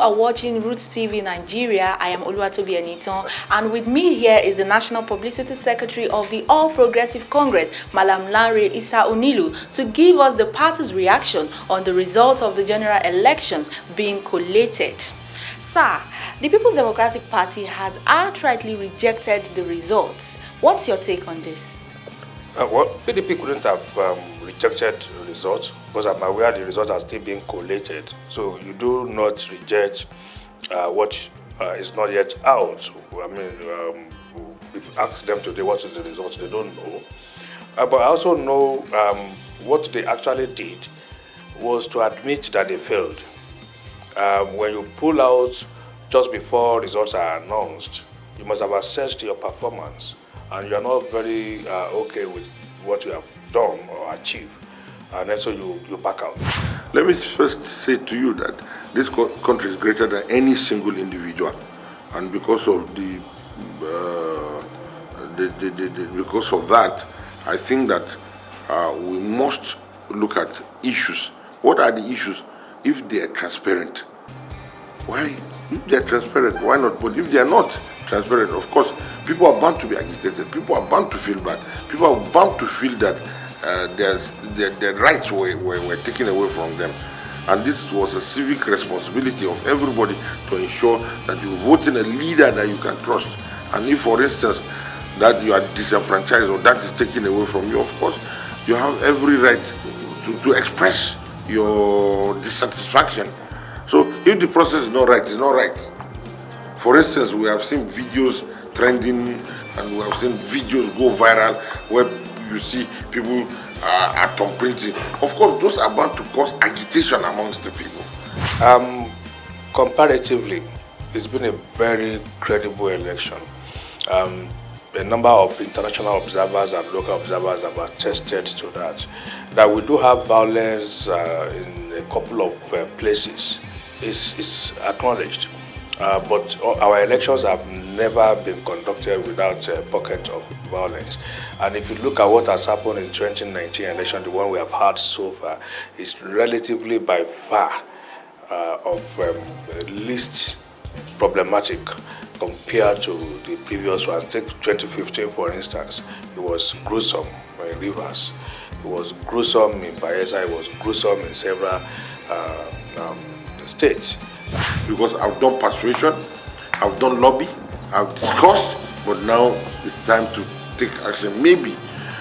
are watching Roots TV Nigeria. I am Oluwatobi Enitan, and with me here is the National Publicity Secretary of the All Progressive Congress, Malam Lanre Issa Onilu, to give us the party's reaction on the results of the general elections being collated. Sir, the People's Democratic Party has outrightly rejected the results. What's your take on this? Well, PDP couldn't have rejected the results because I'm aware the results are still being collated. So you do not reject what is not yet out. I mean, if you ask them today what is the result, they don't know. But I also know what they actually did was to admit that they failed. When you pull out just before results are announced, you must have assessed your performance, and you are not very okay with what you have done or achieved, and then so you back out. Let me first say to you that this country is greater than any single individual, and because of because of that, I think that we must look at issues. What are the issues? If they are transparent, why? If they are transparent, why not? But if they are not transparent, of course, people are bound to be agitated. People are bound to feel bad. People are bound to feel that their rights were taken away from them. And this was a civic responsibility of everybody to ensure that you vote in a leader that you can trust. And if, for instance, that you are disenfranchised or that is taken away from you, of course, you have every right to express your dissatisfaction. So if the process is not right, it's not right. For instance, we have seen videos trending and we have seen videos go viral where you see people are thumbprinting. Of course, those are bound to cause agitation amongst the people. Comparatively, it's been a very credible election. A number of international observers and local observers have attested to that. That we do have violence in a couple of places is acknowledged. But our elections have never been conducted without a pocket of violence. And if you look at what has happened in 2019 election, the one we have had so far, is relatively by far of least problematic compared to the previous ones. Take 2015, for instance. It was gruesome in Rivers. It was gruesome in Bayelsa. It was gruesome in several states. Because I've done persuasion, I've done lobby, I've discussed, but now it's time to take action, maybe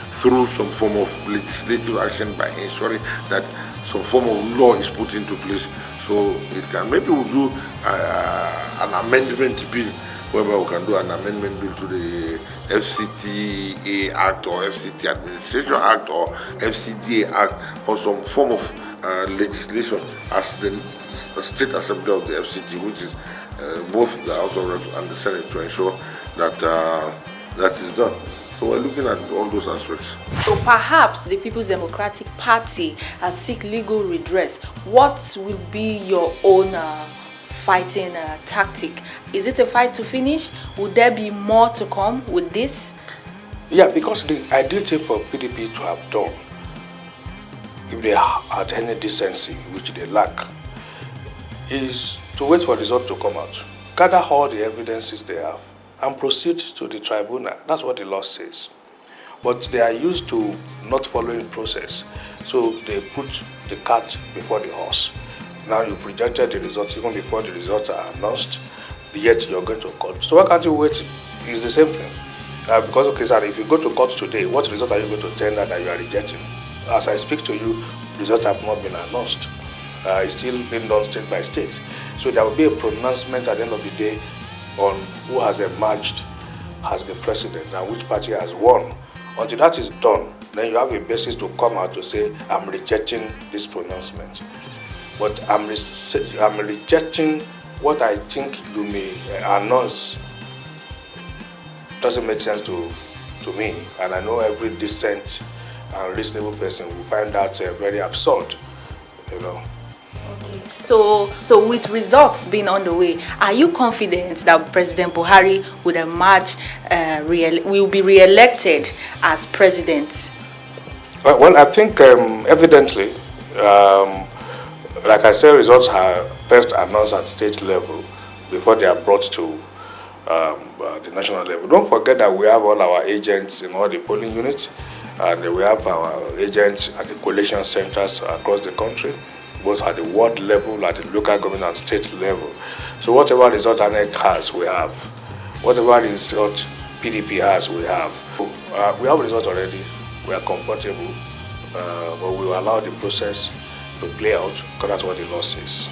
through some form of legislative action by ensuring that some form of law is put into place so it can, maybe we'll do an amendment bill whereby we can do an amendment bill to the FCTA Act or FCT Administration Act or FCDA Act or some form of legislation as the State Assembly of the FCT, which is both the House of Reps and the Senate, to ensure that that is done. So we're looking at all those aspects. So perhaps the People's Democratic Party seek legal redress. What will be your own fighting tactic? Is it a fight to finish? Would there be more to come with this? Yeah, because the ideal thing for PDP to have done, if they had any decency, which they lack, is to wait for the result to come out, gather all the evidences they have, and proceed to the tribunal. That's what the law says. But they are used to not following process, so they put the cart before the horse. Now you've rejected the results even before the results are announced, yet you're going to court. So why can't you wait? It's the same thing. Because, okay, sir, if you go to court today, what result are you going to tender that you are rejecting? As I speak to you, results have not been announced. It's still being done state by state. So there will be a pronouncement at the end of the day on who has emerged as the president and which party has won. Until that is done, then you have a basis to come out to say, I'm rejecting this pronouncement. But I'm rejecting what I think you may announce. Doesn't make sense to me, and I know every decent and reasonable person will find that very absurd, you know. Okay. So with results being on the way, are you confident that President Buhari would emerge, will be re-elected as president? Well, I think evidently like I said, results are first announced at state level before they are brought to the national level. Don't forget that we have all our agents in all the polling units, and we have our agents at the collation centers across the country, both at the ward level, at the local government and state level. So whatever result INEC has, we have. Whatever result PDP has, we have. We have a result already. We are comfortable, but we will allow the process to play out because that's what the law says.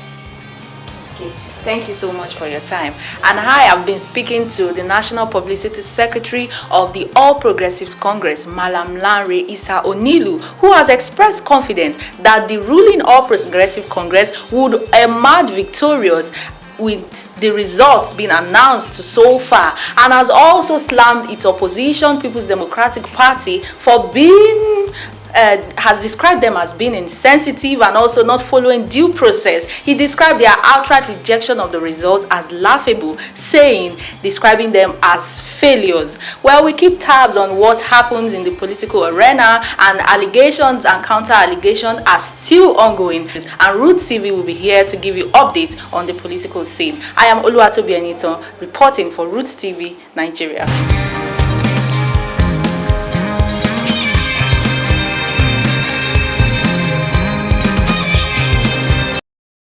Okay. Thank you so much for your time. And I have been speaking to the National Publicity Secretary of the All Progressives Congress, Malam Lanre Issa Onilu, who has expressed confidence that the ruling All Progressive Congress would emerge victorious with the results being announced so far, and has also slammed its opposition, People's Democratic Party, for being has described them as being insensitive and also not following due process. He described their outright rejection of the results as laughable, describing them as failures. Well, we keep tabs on what happens in the political arena, and allegations and counter-allegations are still ongoing. And Roots TV will be here to give you updates on the political scene. I am Oluwatobi Enitan, reporting for Roots TV, Nigeria.